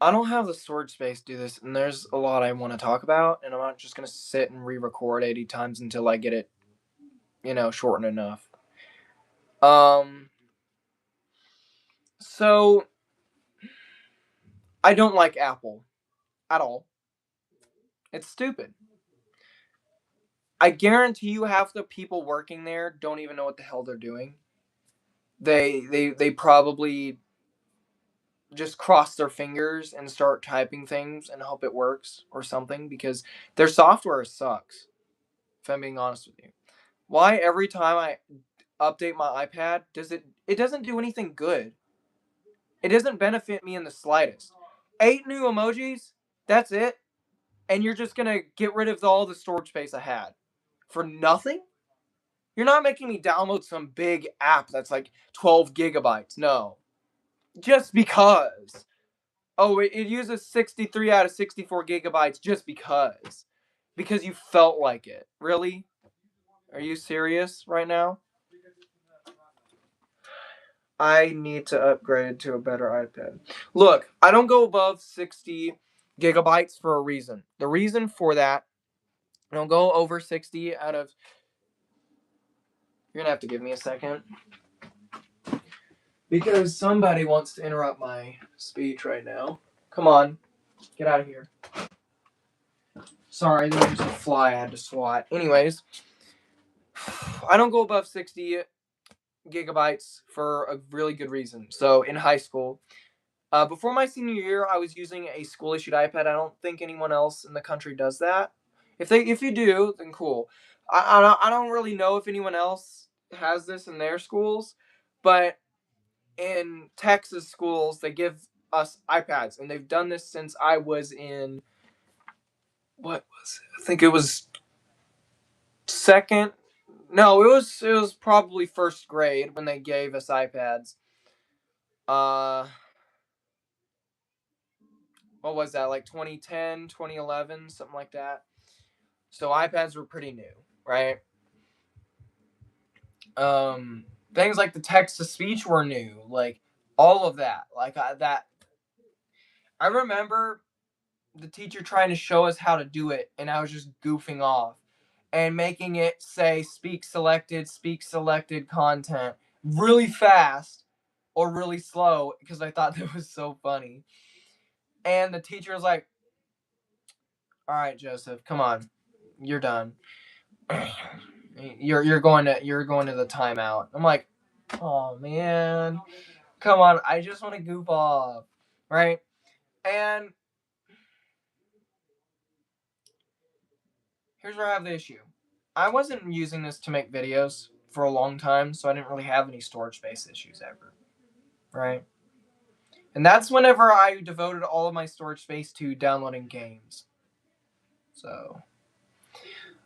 I don't have the storage space to do this, and there's a lot I want to talk about, and I'm not just gonna sit and re-record 80 times until I get it, shortened enough. Um, so I don't like Apple at all. It's stupid. I guarantee you half the people working there don't even know what the hell they're doing. They probably just cross their fingers and start typing things and hope it works or something because their software sucks. If I'm being honest with you, why every time I update my iPad it doesn't do anything good. It doesn't benefit me in the slightest. 8 new emojis, that's it, and you're just gonna get rid of all the storage space I had for nothing. You're not making me download some big app that's like 12 gigabytes. No, just because. Oh, it uses 63 out of 64 gigabytes just because. Because you felt like it. Really? Are you serious right now? I need to upgrade to a better iPad. Look, I don't go above 60 gigabytes for a reason. The reason for that, I don't go over 60 out of. You're going to have to give me a second. Because somebody wants to interrupt my speech right now. Come on, get out of here. Sorry, there was a fly I had to swat. Anyways, I don't go above 60 gigabytes for a really good reason. So in high school, before my senior year, I was using a school issued iPad. I don't think anyone else in the country does that. If you do, then cool. I don't really know if anyone else has this in their schools, but in Texas schools, they give us iPads, and they've done this since I was in what was it? I think it was second. No, it was probably first grade when they gave us iPads. Uh, what was that? Like 2010, 2011, something like that. So iPads were pretty new, right? Um, Things like the text to speech were new, like all of that. I remember the teacher trying to show us how to do it, and I was just goofing off and making it say speak selected content really fast or really slow because I thought that was so funny. And the teacher was like, "All right, Joseph, come on, you're done. You're going to the timeout." I'm like, "Oh man, come on, I just want to goof off, right?" And here's where I have the issue. I wasn't using this to make videos for a long time, so I didn't really have any storage space issues ever, right? And that's whenever I devoted all of my storage space to downloading games. So,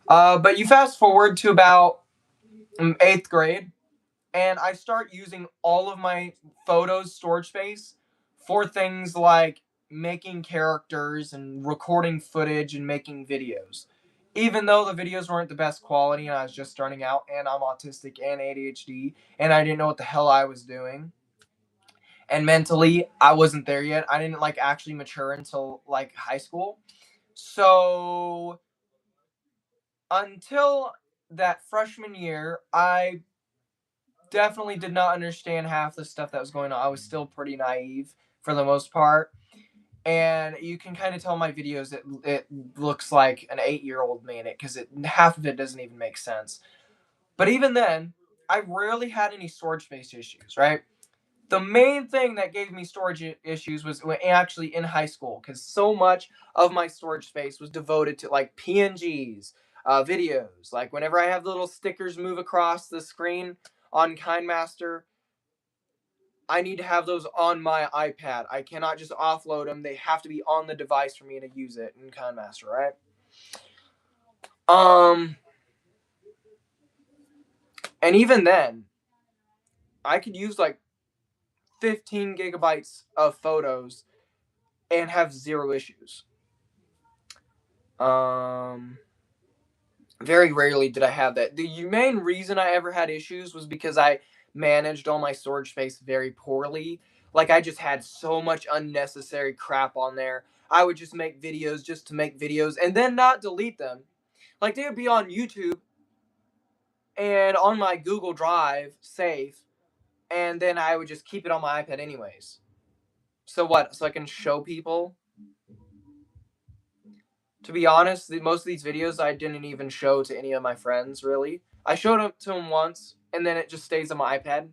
but you fast forward to about 8th grade, and I start using all of my photos storage space for things like making characters and recording footage and making videos. Even though the videos weren't the best quality and I was just starting out and I'm autistic and ADHD and I didn't know what the hell I was doing. And mentally, I wasn't there yet. I didn't like actually mature until like high school. So until that freshman year, I definitely did not understand half the stuff that was going on. I was still pretty naive for the most part. And you can kind of tell my videos it looks like an 8-year-old made it because half of it doesn't even make sense. But even then, I rarely had any storage space issues, right? The main thing that gave me storage issues was actually in high school because so much of my storage space was devoted to like PNGs, videos. Like whenever I have little stickers move across the screen on KindMaster, I need to have those on my iPad. I cannot just offload them. They have to be on the device for me to use it in KindMaster, right? Um, and even then, I could use like 15 gigabytes of photos and have zero issues. Um, Very rarely did I have that. The main reason I ever had issues was because I managed all my storage space very poorly. Like, I just had so much unnecessary crap on there. I would just make videos just to make videos and then not delete them. Like, they would be on YouTube and on my Google Drive safe, and then I would just keep it on my iPad anyways. So what? So I can show people? To be honest, most of these videos I didn't even show to any of my friends, really. I showed them to them once, and then it just stays on my iPad.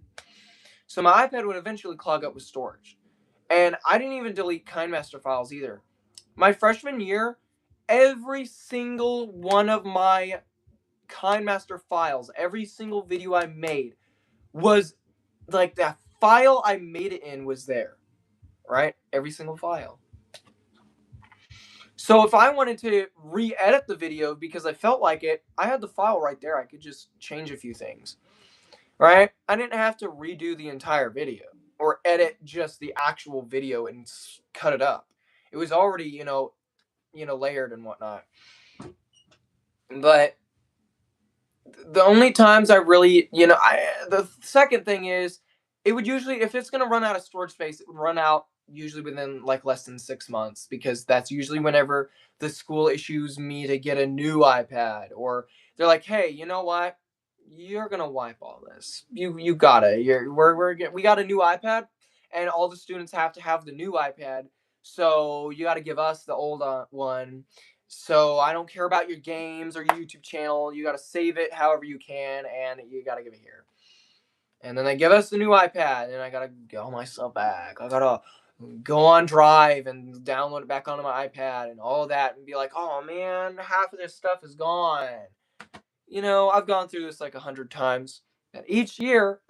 So my iPad would eventually clog up with storage. And I didn't even delete KindMaster files either. My freshman year, every single one of my KindMaster files, every single video I made was like that file I made it in was there, right? Every single file. So if I wanted to re-edit the video because I felt like it, I had the file right there. I could just change a few things, right? I didn't have to redo the entire video or edit just the actual video and cut it up. It was already, layered and whatnot. But the only times I really, the second thing is, it would usually, if it's gonna run out of storage space, it would run out usually within like less than 6 months, because that's usually whenever the school issues me to get a new iPad, or they're like, hey, you know what? You're gonna wipe all this. You gotta. We got a new iPad, and all the students have to have the new iPad. So you got to give us the old one. So I don't care about your games or your YouTube channel. You got to save it however you can, and you got to give it here. And then they give us the new iPad, and I got to go myself back. I got to go on Drive and download it back onto my iPad and all that, and be like, oh man, half of this stuff is gone. I've gone through this like 100 times. And each year,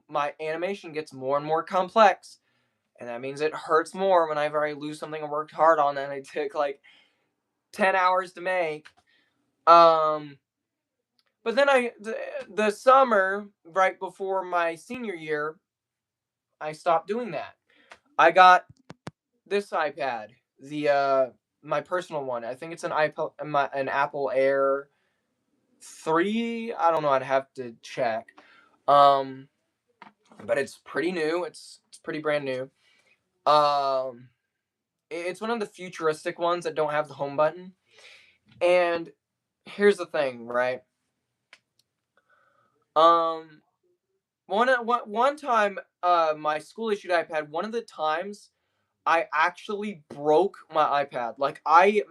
my animation gets more and more complex. And that means it hurts more whenever I lose something I worked hard on and I took like 10 hours to make. But then the summer right before my senior year, I stopped doing that. I got this iPad, the my personal one. I think it's an Apple Air 3. I don't know. I'd have to check. Um, but it's pretty new. It's pretty brand new. Um, it's one of the futuristic ones that don't have the home button. And here's the thing, right? Um, one time, my school issued iPad. One of the times, I actually broke my iPad. Like I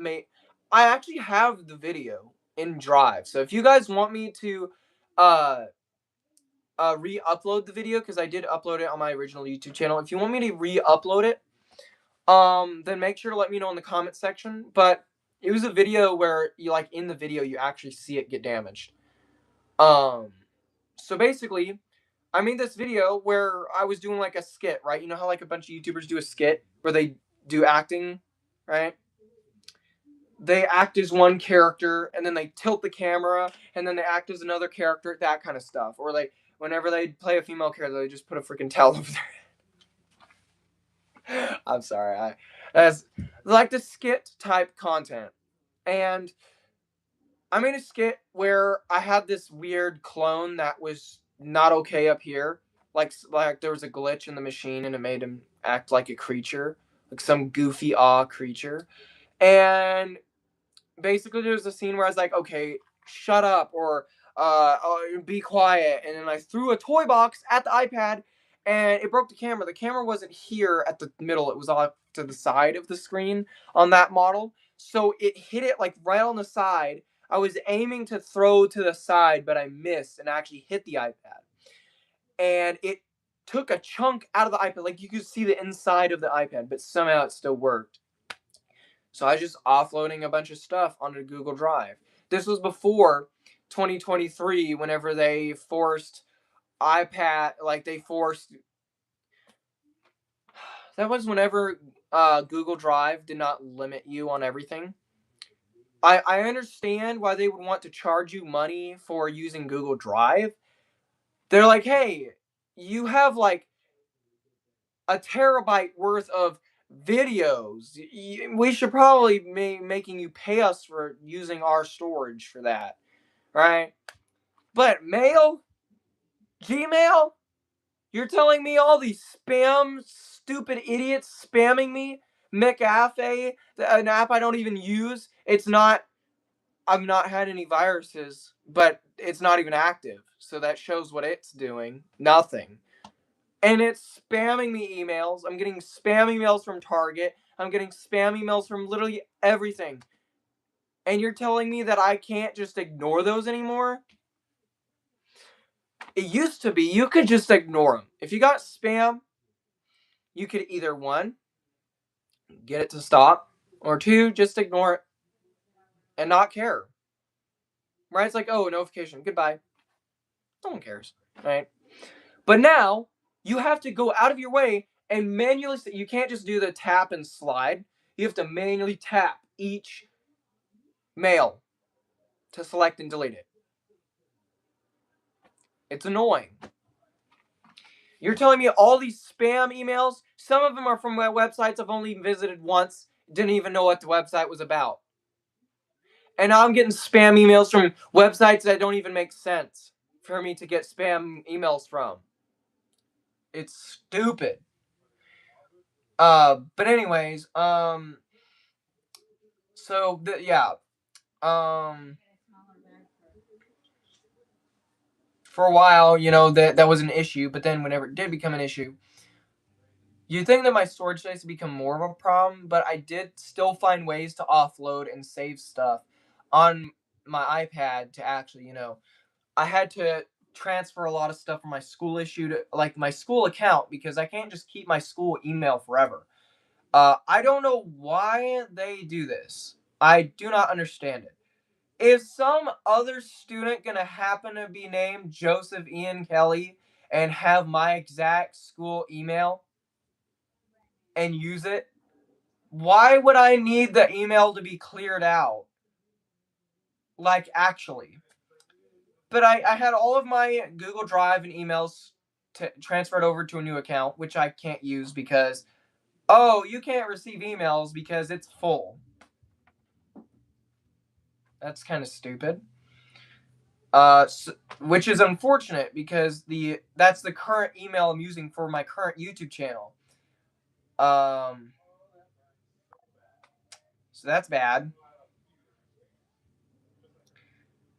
actually have the video in Drive. So if you guys want me to, uh, re-upload the video, because I did upload it on my original YouTube channel. If you want me to re-upload it, then make sure to let me know in the comment section. But it was a video where in the video you actually see it get damaged. So basically, I made this video where I was doing like a skit, right? You know how like a bunch of YouTubers do a skit where they do acting, right? They act as one character, and then they tilt the camera, and then they act as another character, that kind of stuff. Or whenever they play a female character, they just put a freaking towel over their head. I'm sorry, that's like the skit type content. And I made a skit where I had this weird clone that was not okay up here. Like there was a glitch in the machine and it made him act like a creature, like some goofy creature. And basically there was a scene where I was like, okay, shut up, or be quiet. And then I threw a toy box at the iPad and it broke the camera. The camera wasn't here at the middle, it was off to the side of the screen on that model. So it hit it like right on the side. I was aiming to throw to the side, but I missed and actually hit the iPad. And it took a chunk out of the iPad. Like you could see the inside of the iPad, but somehow it still worked. So I was just offloading a bunch of stuff onto Google Drive. This was before 2023, whenever they forced iPad, like they forced. That was whenever Google Drive did not limit you on everything. I understand why they would want to charge you money for using Google Drive. They're like, hey, you have like a terabyte worth of videos. We should probably be making you pay us for using our storage for that, right? But mail, Gmail, You're telling me all these stupid idiots spamming me? McAfee, an app I don't even use. It's not, I've not had any viruses, but it's not even active. So that shows what it's doing. Nothing. And it's spamming me emails. I'm getting spam emails from Target. I'm getting spam emails from literally everything. And you're telling me that I can't just ignore those anymore? It used to be you could just ignore them. If you got spam, you could either one, get it to stop, or two, just ignore it and not care. Right? It's like, oh, notification, goodbye. No one cares, right? But now you have to go out of your way and manually. You can't just do the tap and slide. You have to manually tap each mail to select and delete it. It's annoying. You're telling me all these spam emails, some of them are from websites I've only visited once, didn't even know what the website was about. And now I'm getting spam emails from websites that don't even make sense for me to get spam emails from. It's stupid. But anyways, so yeah, um, for a while, that was an issue. But then whenever it did become an issue, you'd think that my storage space would become more of a problem. But I did still find ways to offload and save stuff on my iPad to actually, I had to transfer a lot of stuff from my school issue to like my school account because I can't just keep my school email forever. I don't know why they do this. I do not understand it. Is some other student gonna happen to be named Joseph Ian Kelly and have my exact school email and use it? Why would I need the email to be cleared out? Like, actually. But I had all of my Google Drive and emails transferred over to a new account, which I can't use because, oh, you can't receive emails because it's full. That's kind of stupid. Which is unfortunate because that's the current email I'm using for my current YouTube channel. So that's bad.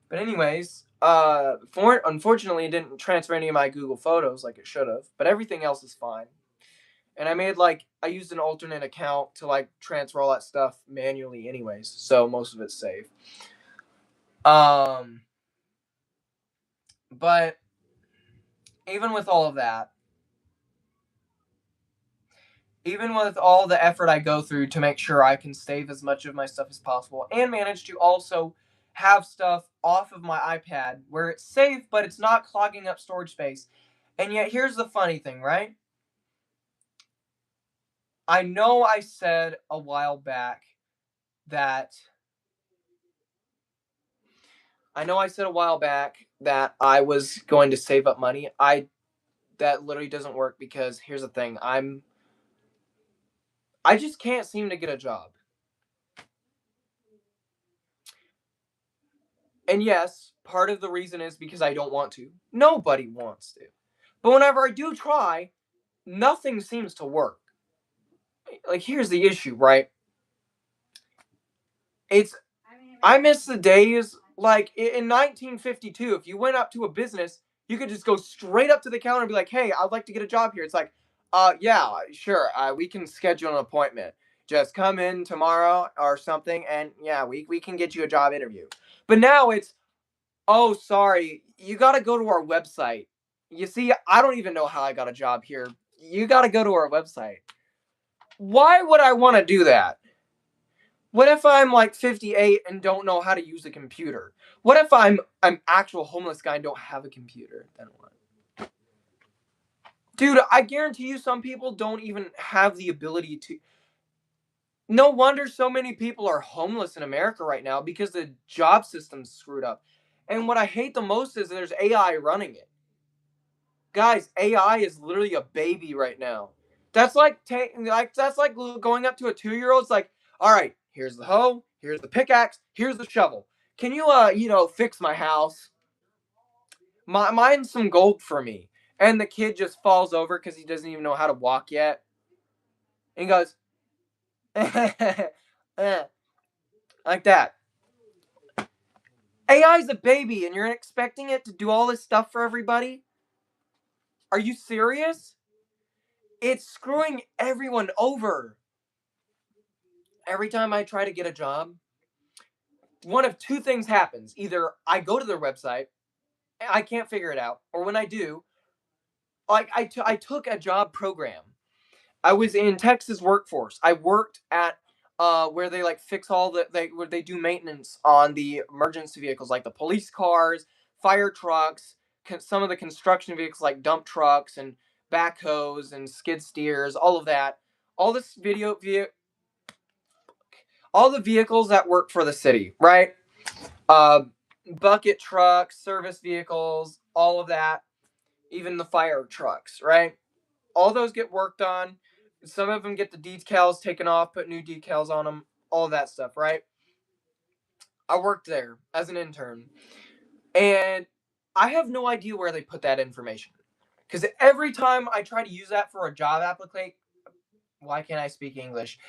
But anyways, unfortunately, it didn't transfer any of my Google Photos like it should have. But everything else is fine. And I used an alternate account to transfer all that stuff manually, anyways. So most of it's safe. But even with all of that, even with all the effort I go through to make sure I can save as much of my stuff as possible and manage to also have stuff off of my iPad where it's safe, but it's not clogging up storage space. And yet, here's the funny thing, right? I know I said a while back that I was going to save up money. That literally doesn't work because here's the thing. I just can't seem to get a job. And yes, part of the reason is because I don't want to. Nobody wants to. But whenever I do try, nothing seems to work. Like, here's the issue, right? It's I miss the days like in 1952. If you went up to a business, you could just go straight up to the counter and be like, "Hey, I'd like to get a job here." It's like, yeah, sure, we can schedule an appointment. Just come in tomorrow or something, and yeah, we can get you a job interview. But now it's, oh, sorry, you got to go to our website. You see, I don't even know how I got a job here. You got to go to our website. Why would I want to do that? What if I'm like 58 and don't know how to use a computer? What if I'm actual homeless guy and don't have a computer? Then what? Dude, I guarantee you some people don't even have the ability to. No wonder so many people are homeless in America right now because the job system's screwed up. And what I hate the most is there's AI running it. Guys, AI is literally a baby right now. That's like going up to a 2-year old. It's like, all right, here's the hoe, here's the pickaxe, here's the shovel. Can you fix my house? Mine's some gold for me. and the kid just falls over because he doesn't even know how to walk yet. And he goes, like that. AI is a baby, and you're expecting it to do all this stuff for everybody? Are you serious? It's screwing everyone over. Every time I try to get a job, one of two things happens. Either I go to their website, and I can't figure it out, or when I do, like I took a job program. I was in Texas workforce. I worked at where they like fix all where they do maintenance on the emergency vehicles like the police cars, fire trucks, some of the construction vehicles like dump trucks and backhoes and skid steers, all of that. All this all the vehicles that work for the city, right? Uh, Bucket trucks, service vehicles, all of that, even the fire trucks, right? All those get worked on. Some of them get the decals taken off, put new decals on them, all of that stuff, right? I worked there as an intern, and I have no idea where they put that information. Because every time I try to use that for a job application, why can't I speak English?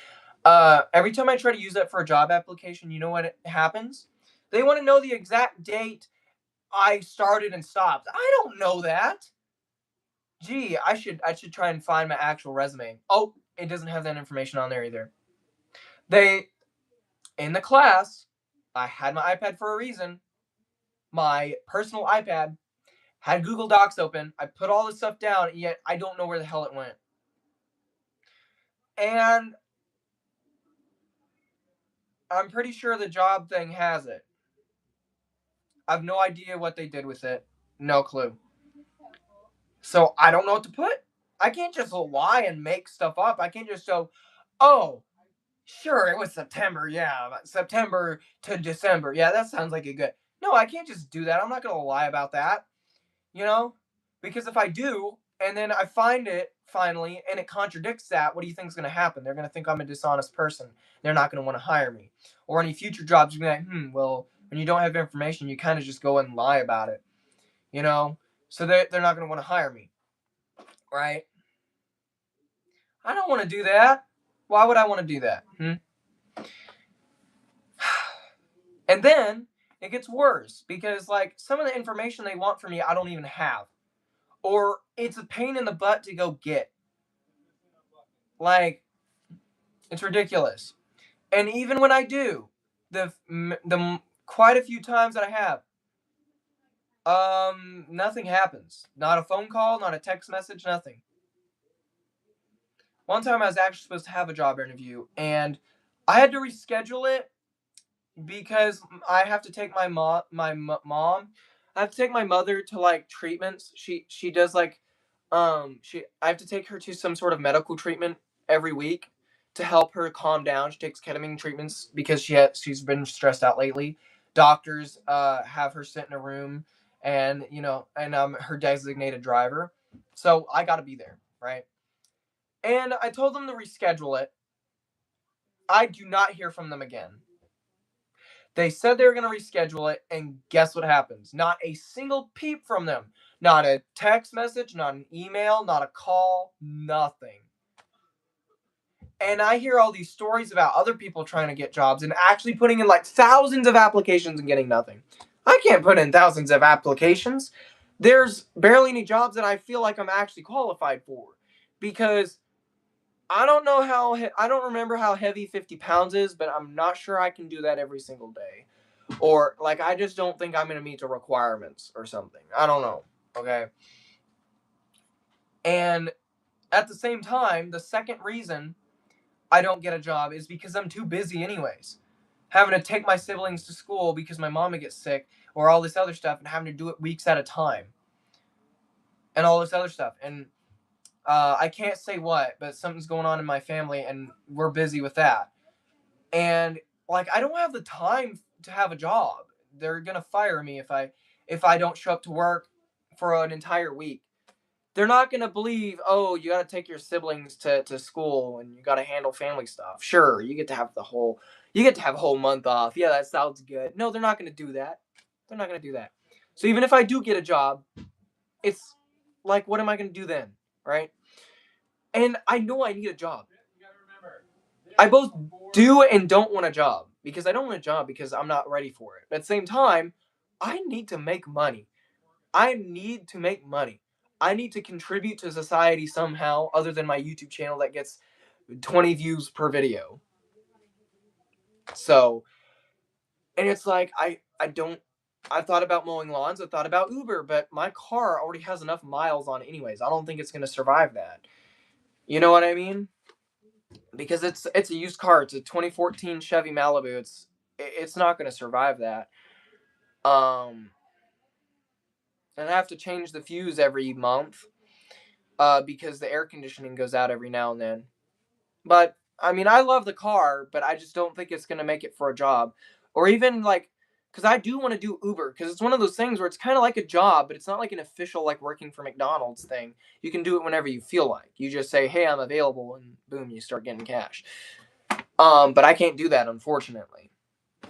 Every time I try to use that for a job application, you know what happens? They want to know the exact date I started and stopped. I don't know that. Gee, I should try and find my actual resume. Oh, it doesn't have that information on there either. They in the class, I had my iPad for a reason. My personal iPad had Google Docs open. I put all this stuff down, yet I don't know where the hell it went. And I'm pretty sure the job thing has it. I have no idea what they did with it. No clue. So I don't know what to put. I can't just lie and make stuff up. I can't just go, oh, sure, it was September. Yeah, September to December. Yeah, that sounds like a good. No, I can't just do that. I'm not going to lie about that, you know? Because if I do, and then I find it finally, and it contradicts that, what do you think is going to happen? They're going to think I'm a dishonest person. They're not going to want to hire me. Or any future jobs, you're going to be like, well, when you don't have information, you kind of just go and lie about it, you know? So they're not going to want to hire me, right? I don't want to do that. Why would I want to do that? And then it gets worse because like some of the information they want from me I don't even have. Or it's a pain in the butt to go get. Like it's ridiculous. And even when I do, the quite a few times that I have, nothing happens. Not a phone call, not a text message, nothing. One time I was actually supposed to have a job interview and I had to reschedule it because I have to take my mom. I have to take my mother to like treatments. She does like she I have to take her to some sort of medical treatment every week to help her calm down. She takes ketamine treatments because she's been stressed out lately. Doctors have her sit in a room and and I'm her designated driver. So I got to be there, right? And I told them to reschedule it. I do not hear from them again. They said they were going to reschedule it, and guess what happens? Not a single peep from them. Not a text message, not an email, not a call, nothing. And I hear all these stories about other people trying to get jobs and actually putting in like thousands of applications and getting nothing. I can't put in thousands of applications. There's barely any jobs that I feel like I'm actually qualified for because I don't know I don't remember how heavy 50 pounds is, but I'm not sure I can do that every single day. Or like I just don't think I'm gonna meet the requirements or something. I don't know. Okay. And at the same time, the second reason I don't get a job is because I'm too busy anyways. Having to take my siblings to school because my mama gets sick or all this other stuff and having to do it weeks at a time. And all this other stuff. And I can't say what, but something's going on in my family and we're busy with that. And like I don't have the time to have a job. They're gonna fire me if I don't show up to work for an entire week. They're not gonna believe, oh, you gotta take your siblings to school and you gotta handle family stuff. Sure, you get to have a whole month off. Yeah, that sounds good. No, they're not gonna do that. They're not gonna do that. So even if I do get a job, it's like, what am I going to do then? Right? And I know I need a job. I both do and don't want a job because I don't want a job because I'm not ready for it. But at the same time, I need to make money. I need to make money. I need to contribute to society somehow other than my YouTube channel that gets 20 views per video. So, and it's like I don't I thought about mowing lawns, I thought about Uber, but my car already has enough miles on it anyways. I don't think it's going to survive that. You know what I mean? Because it's a used car. It's a 2014 Chevy Malibu. It's not going to survive that. Um and I have to change the fuse every month because the air conditioning goes out every now and then. But I mean, I love the car, but I just don't think it's gonna make it for a job, or even like, because I do want to do Uber, because it's one of those things where it's kind of like a job, but it's not like an official like working for McDonald's thing. You can do it whenever you feel like. You just say, "Hey, I'm available," and boom, you start getting cash. But I can't do that unfortunately,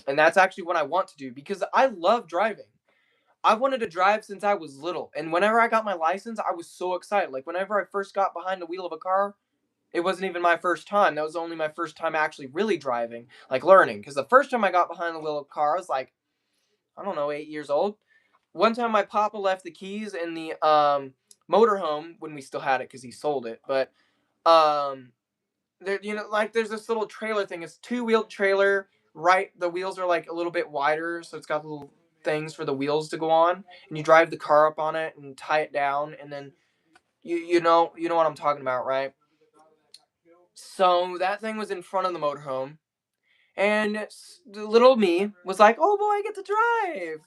and that's actually what I want to do because I love driving. I've wanted to drive since I was little, and whenever I got my license, I was so excited. Like whenever I first got behind the wheel of a car, it wasn't even my first time. That was only my first time actually really driving, like learning. Because the first time I got behind the wheel of a car, I was like, I don't know, 8 years old. One time my papa left the keys in the motorhome when we still had it because he sold it. But um, there, like there's this little trailer thing. It's two-wheeled trailer. Right, the wheels are like a little bit wider, so it's got little things for the wheels to go on, and you drive the car up on it and tie it down, and then you know what I'm talking about, right? So that thing was in front of the motorhome, and the little me was like, "Oh boy, I get to drive."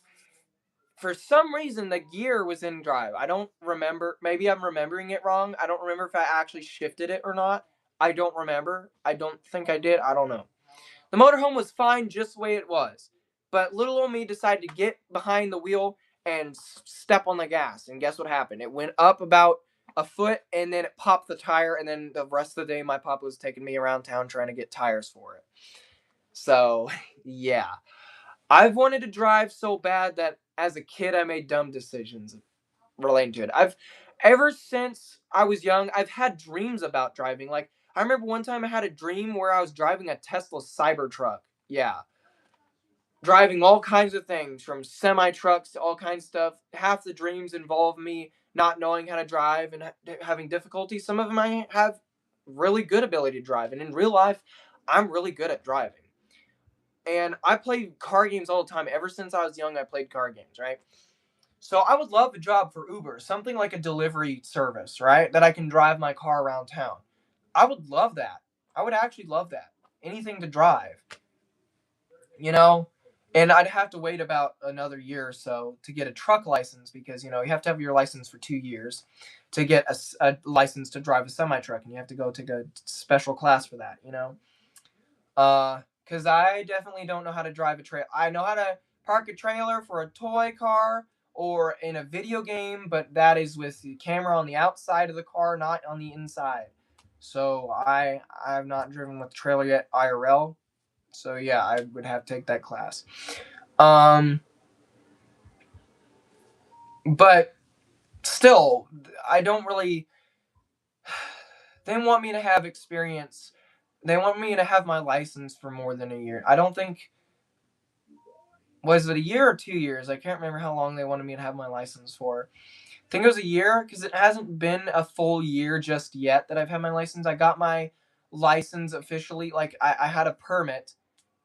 For some reason, the gear was in drive. I don't remember. Maybe I'm remembering it wrong. I don't remember if I actually shifted it or not. I don't remember. I don't think I did. I don't know. The motorhome was fine just the way it was, but little old me decided to get behind the wheel and step on the gas. And guess what happened? It went up about a foot, and then it popped the tire. And then the rest of the day, my papa was taking me around town trying to get tires for it. So, yeah. I've wanted to drive so bad that as a kid, I made dumb decisions relating to it. Ever since I was young, I've had dreams about driving. Like, I remember one time I had a dream where I was driving a Tesla Cybertruck. Yeah. Driving all kinds of things from semi trucks to all kinds of stuff. Half the dreams involve me not knowing how to drive and having difficulty. Some of them I have really good ability to drive. And in real life, I'm really good at driving. And I played car games all the time. Ever since I was young, I played car games, right? So I would love a job for Uber, something like a delivery service, right? That I can drive my car around town. I would love that. I would actually love that. Anything to drive, you know? And I'd have to wait about another year or so to get a truck license because, you have to have your license for 2 years to get a license to drive a semi truck. And you have to go take a special class for that. Because I definitely don't know how to drive a trailer. I know how to park a trailer for a toy car or in a video game, but that is with the camera on the outside of the car, not on the inside. So I've not driven with a trailer yet IRL. So yeah, I would have to take that class. Um, but still, I don't really. They want me to have experience. They want me to have my license for more than a year. I don't think. Was it a year or 2 years? I can't remember how long they wanted me to have my license for. I think it was a year because it hasn't been a full year just yet that I've had my license. I got my license officially, like I had a permit,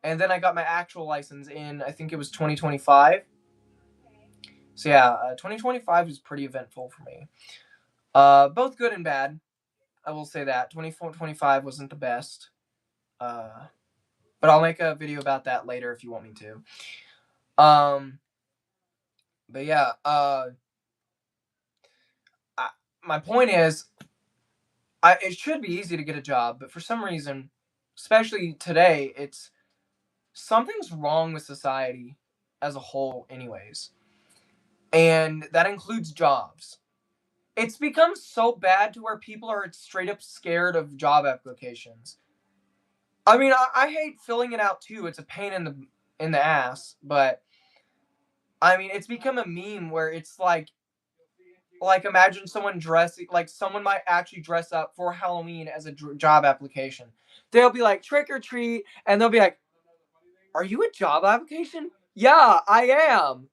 and then I got my actual license in, I think it was 2025. So yeah, 2025 was pretty eventful for me. Both good and bad. I will say that 2025 wasn't the best. Uh, but I'll make a video about that later if you want me to. But yeah, my point is, it should be easy to get a job, but for some reason, especially today, it's something's wrong with society as a whole, anyways, and that includes jobs. It's become so bad to where people are straight up scared of job applications. I mean, I hate filling it out too. It's a pain in the ass, but I mean, it's become a meme where it's like like imagine someone dressing like someone might actually dress up for Halloween as a job application. They'll be like trick or treat, and they'll be like, "Are you a job application?" Yeah, I am.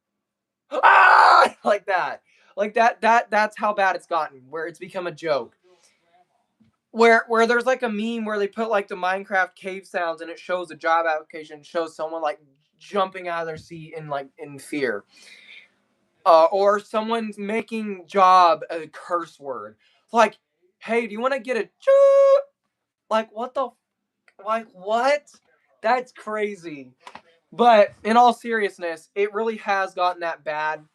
Ah, like that. Like that's how bad it's gotten, where it's become a joke. Where there's like a meme where they put like the Minecraft cave sounds and it shows a job application, shows someone like jumping out of their seat in like in fear. Or someone's making job a curse word. Like, hey, do you want to get a job? Like, what the? Like, what? That's crazy. But in all seriousness, it really has gotten that bad.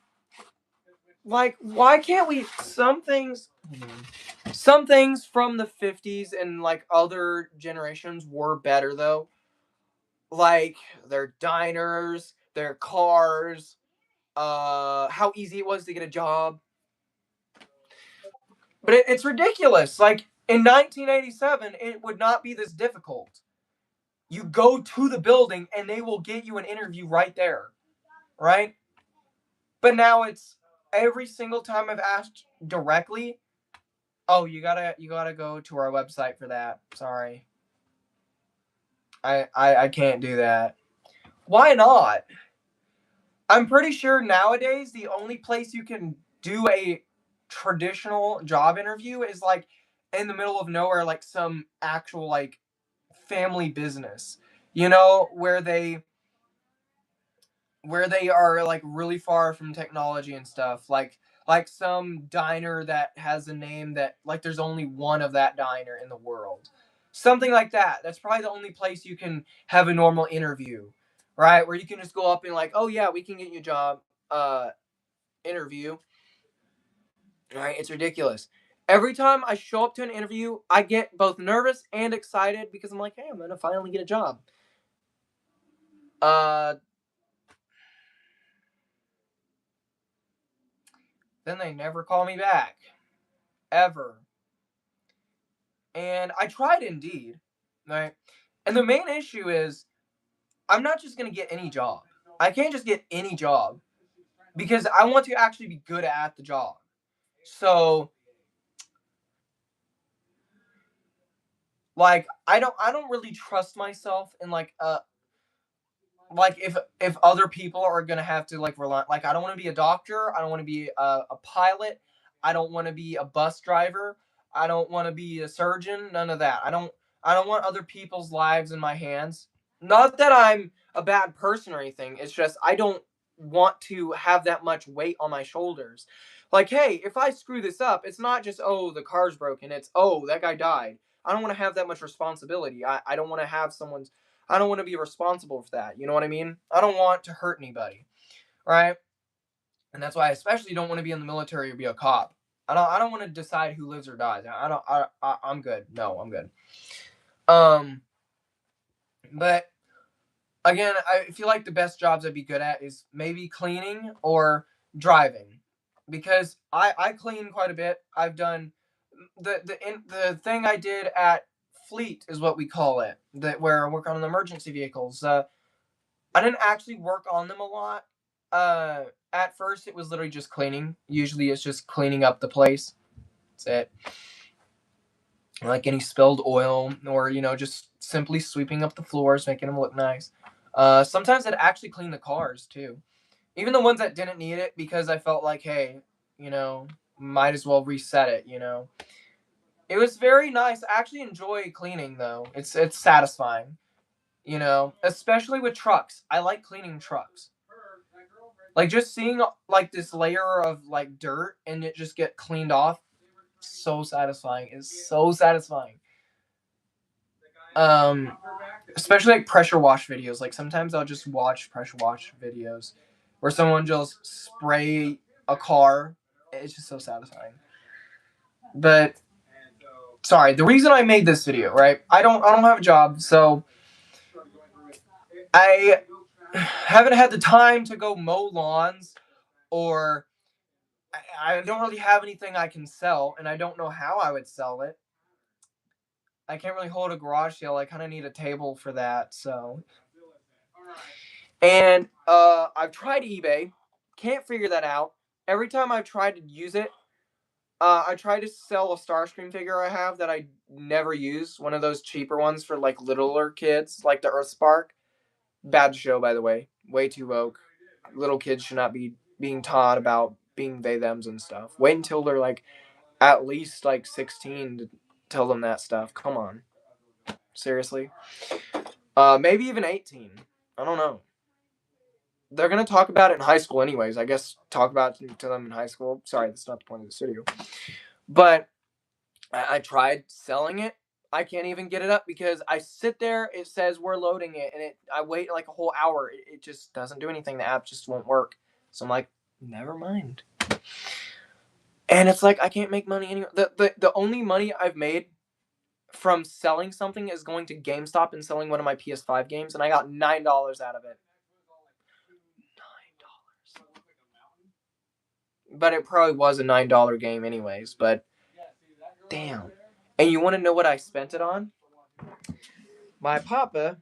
Like, why can't we? Some things from the 50s and like other generations were better though. Like their diners, their cars, how easy it was to get a job. But it's ridiculous. Like in 1987, it would not be this difficult. You go to the building and they will get you an interview right there, right? But now it's every single time I've asked directly, oh, you gotta go to our website for that. Sorry, I can't do that. Why not? I'm pretty sure nowadays the only place you can do a traditional job interview is like in the middle of nowhere, like some actual like family business, where they are like really far from technology and stuff, like some diner that has a name that like there's only one of that diner in the world, something like that. That's probably the only place you can have a normal interview, right, where you can just go up and like, oh yeah, we can get you a job interview. Right, it's ridiculous. Every time I show up to an interview, I get both nervous and excited because I'm like, hey, I'm gonna finally get a job. uh then they never call me back, ever. And I tried Indeed, right? And the main issue is I'm not just gonna get any job. I can't just get any job because I want to actually be good at the job. So like I don't really trust myself in like if other people are gonna have to like rely, like I don't want to be a doctor, I don't want to be a pilot, I don't want to be a bus driver, I don't want to be a surgeon, none of that. I don't want other people's lives in my hands. Not that I'm a bad person or anything, it's just I don't want to have that much weight on my shoulders. Like, hey, if I screw this up, it's not just, oh, the car's broken, it's, oh, that guy died. I don't want to have that much responsibility. I don't want to have someone's, I don't want to be responsible for that. You know what I mean? I don't want to hurt anybody, right? And that's why I especially don't want to be in the military or be a cop. I don't want to decide who lives or dies. I don't I'm good. No, I'm good. Um but again, I feel like the best jobs I'd be good at is maybe cleaning or driving, because I clean quite a bit. I've done the thing I did at Fleet is what we call it, that where I work on the emergency vehicles. I didn't actually work on them a lot. At first, it was literally just cleaning. Usually, it's just cleaning up the place. That's it. Like any spilled oil, or just simply sweeping up the floors, making them look nice. Sometimes I'd actually clean the cars too, even the ones that didn't need it, because I felt like, hey, might as well reset it. It was very nice. I actually enjoy cleaning though. It's satisfying. Especially with trucks. I like cleaning trucks. Like just seeing like this layer of like dirt and it just get cleaned off, so satisfying. It's so satisfying. Um, Especially like pressure wash videos. Like sometimes I'll just watch pressure wash videos where someone just spray a car. It's just so satisfying. But sorry, the reason I made this video, right? I don't have a job, so I haven't had the time to go mow lawns, or I don't really have anything I can sell, and I don't know how I would sell it. I can't really hold a garage sale. I kind of need a table for that. So, and I've tried eBay, can't figure that out. Every time I've tried to use it, I tried to sell a Starscream figure I have that I never use. One of those cheaper ones for like littler kids, like the Earthspark. Bad show, by the way. Way too woke. Little kids should not be being taught about being they thems and stuff. Wait until they're like at least like 16 to tell them that stuff. Come on, seriously. Maybe even 18. I don't know. They're gonna talk about it in high school, anyways. I guess talk about it to them in high school. Sorry, that's not the point of this video. But I tried selling it. I can't even get it up because I sit there. It says we're loading it, and I wait like a whole hour. It just doesn't do anything. The app just won't work. So I'm like, never mind. And it's like I can't make money anymore. The only money I've made from selling something is going to GameStop and selling one of my PS5 games, and I got $9 out of it. $9. But it probably was a $9 game anyways. But damn. And you want to know what I spent it on? My papa.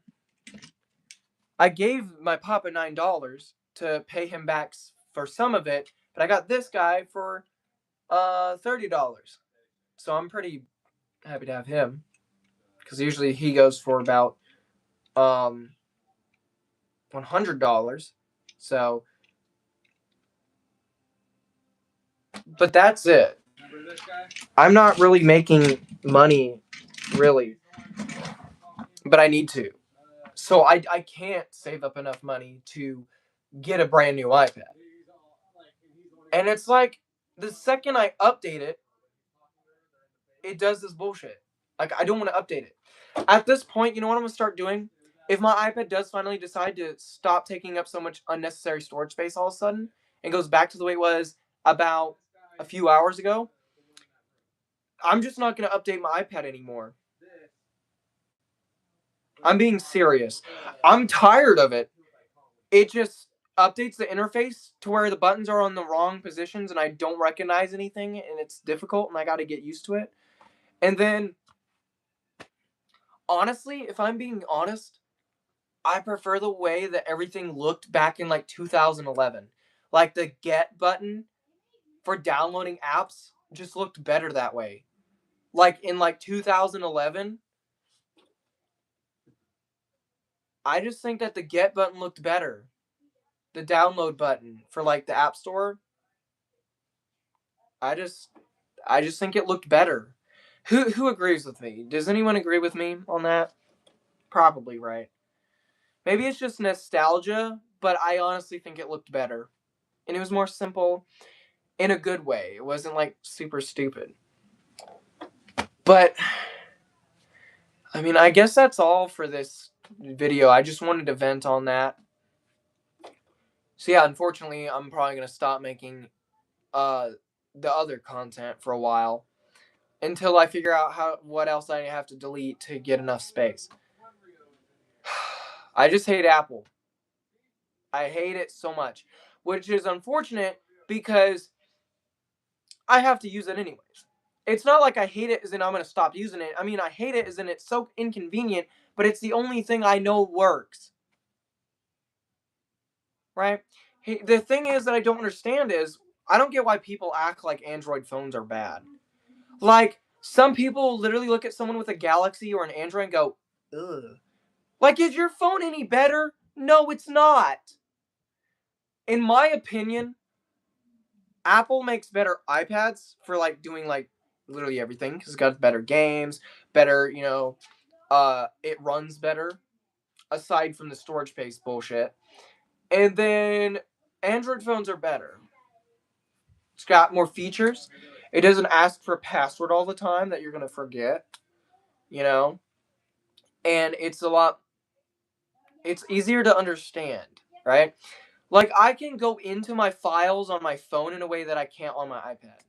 I gave my papa $9 to pay him back for some of it, but I got this guy for $30. So I'm pretty happy to have him because usually he goes for about $100. So, but that's it. I'm not really making money, really, but I need to. So I can't save up enough money to get a brand new iPad. And it's like the second I update it, it does this bullshit. Like I don't want to update it. At this point, you know what I'm gonna start doing? If my iPad does finally decide to stop taking up so much unnecessary storage space all of a sudden and goes back to the way it was about a few hours ago, I'm just not gonna update my iPad anymore. I'm being serious. I'm tired of it. It just updates the interface to where the buttons are on the wrong positions and I don't recognize anything and it's difficult and I got to get used to it. And then, honestly, if I'm being honest, I prefer the way that everything looked back in like 2011. Like the get button for downloading apps just looked better that way. Like in like 2011, I just think that the get button looked better. The download button for like the App Store, I just think it looked better. Who agrees with me? Does anyone agree with me on that? Probably, right? Maybe it's just nostalgia, but I honestly think it looked better. And it was more simple in a good way. It wasn't like super stupid. But I mean, I guess that's all for this video. I just wanted to vent on that. So yeah, unfortunately, I'm probably going to stop making the other content for a while until I figure out what else I have to delete to get enough space. I just hate Apple. I hate it so much, which is unfortunate because I have to use it anyways. It's not like I hate it as in I'm going to stop using it. I mean, I hate it as in it's so inconvenient, but it's the only thing I know works. Right? The thing is that I don't understand is I don't get why people act like Android phones are bad. Like, some people literally look at someone with a Galaxy or an Android and go, ugh. Like, is your phone any better? No, it's not. In my opinion, Apple makes better iPads for like doing like literally everything because it's got better games, better, it runs better aside from the storage space bullshit. And then Android phones are better. It's got more features. It doesn't ask for a password all the time that you're going to forget, you know? And it's easier to understand, right? Like, I can go into my files on my phone in a way that I can't on my iPad.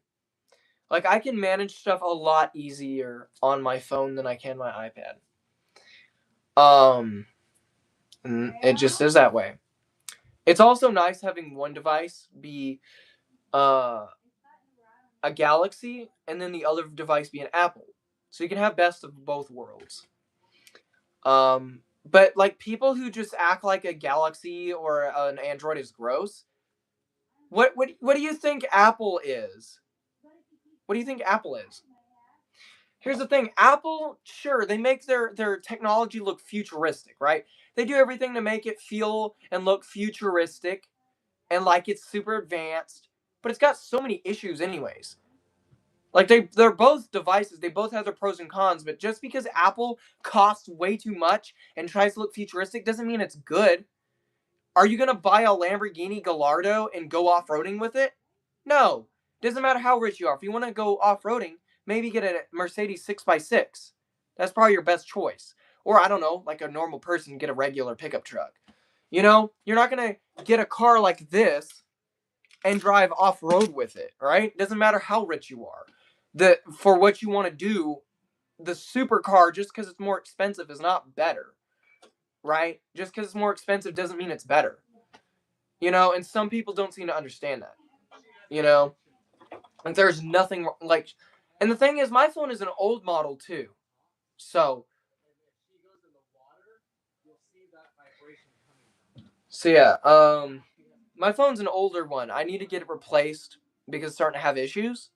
Like, I can manage stuff a lot easier on my phone than I can my iPad. It just is that way. It's also nice having one device be a Galaxy and then the other device be an Apple. So you can have best of both worlds. But like people who just act like a Galaxy or an Android is gross. What do you think Apple is? What do you think Apple is? Here's the thing, Apple, sure, they make their technology look futuristic, right? They do everything to make it feel and look futuristic and like it's super advanced, but it's got so many issues anyways. Like they're both devices, they both have their pros and cons, but just because Apple costs way too much and tries to look futuristic doesn't mean it's good. Are you gonna buy a Lamborghini Gallardo and go off-roading with it? No. Doesn't matter how rich you are. If you want to go off-roading, maybe get a Mercedes 6x6. That's probably your best choice. Or I don't know, like a normal person, get a regular pickup truck. You know, you're not gonna get a car like this and drive off-road with it, right? Doesn't matter how rich you are. For what you want to do, the supercar, just because it's more expensive, is not better, right? Just because it's more expensive doesn't mean it's better. You know, and some people don't seem to understand that. You know, and there's nothing like, and the thing is, my phone is an old model too. So, so yeah, my phone's an older one. I need to get it replaced because it's starting to have issues.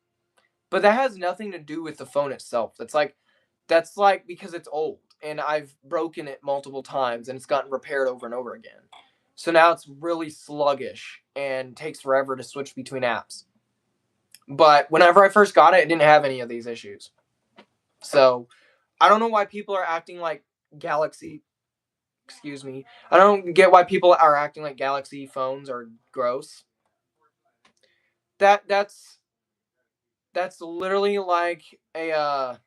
But that has nothing to do with the phone itself. That's like because it's old and I've broken it multiple times and it's gotten repaired over and over again. So now it's really sluggish and takes forever to switch between apps. But whenever I first got it, it didn't have any of these issues. So I don't know why people are acting like Galaxy. Excuse me. I don't get why people are acting like Galaxy phones are gross. That's literally like a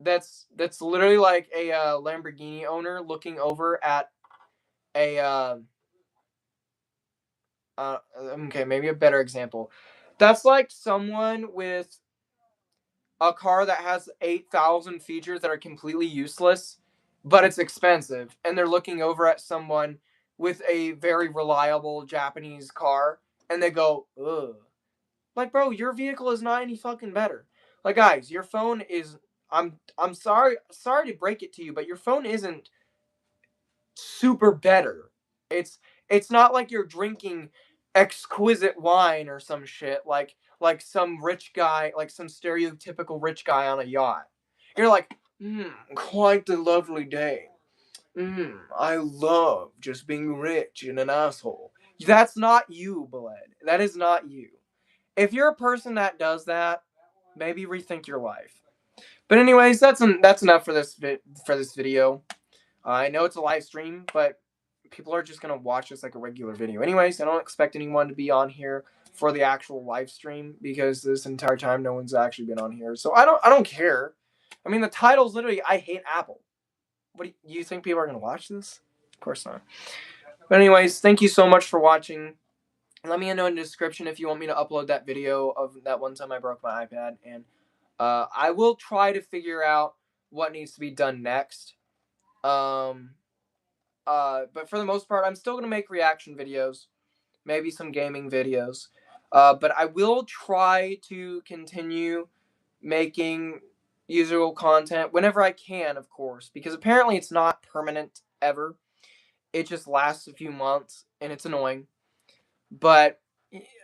that's literally like a Lamborghini owner looking over at a okay, maybe a better example. That's like someone with a car that has 8,000 features that are completely useless, but it's expensive, and they're looking over at someone with a very reliable Japanese car, and they go, ugh. Like, bro, your vehicle is not any fucking better. Like, guys, your phone is. I'm sorry to break it to you, but your phone isn't super better. It's it's not like you're drinking exquisite wine or some shit like some rich guy, like some stereotypical rich guy on a yacht. You're like, quite the lovely day. I love just being rich and an asshole. That's not you, Bled. That is not you. If you're a person that does that, maybe rethink your life. But anyways, that's enough for this video. I know it's a live stream, but people are just gonna watch this like a regular video. Anyways, I don't expect anyone to be on here for the actual live stream because this entire time no one's actually been on here. So I don't care. I mean, the title's literally "I hate Apple." What do you think people are gonna watch this? Of course not. But anyways, thank you so much for watching. Let me know in the description if you want me to upload that video of that one time I broke my iPad, and I will try to figure out what needs to be done next. Um, but for the most part, I'm still gonna make reaction videos, maybe some gaming videos. But I will try to continue making usual content whenever I can, of course, because apparently it's not permanent ever. It just lasts a few months, and it's annoying. But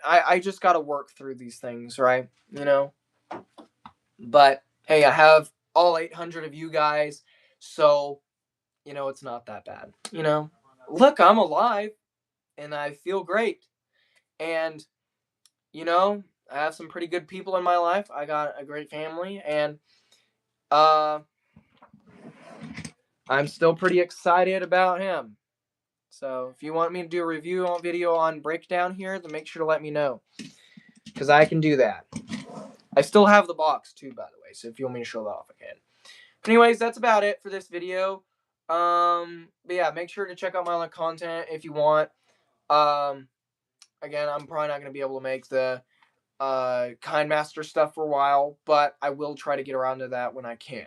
I just gotta work through these things, right? You know. But hey, I have all 800 of you guys, so you know it's not that bad. You know, look, I'm alive and I feel great. And, you know, I have some pretty good people in my life. I got a great family, and uh, I'm still pretty excited about him. So if you want me to do a review on video on Breakdown here, then make sure to let me know, because I can do that. I still have the box too, by the way, so if you want me to show that off, I can. Anyways, that's about it for this video. But yeah, make sure to check out my other content if you want. Again, I'm probably not going to be able to make the Kind Master stuff for a while, but I will try to get around to that when I can.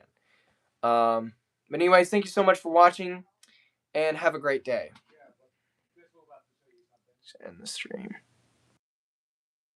But anyways, thank you so much for watching, and have a great day. End the stream.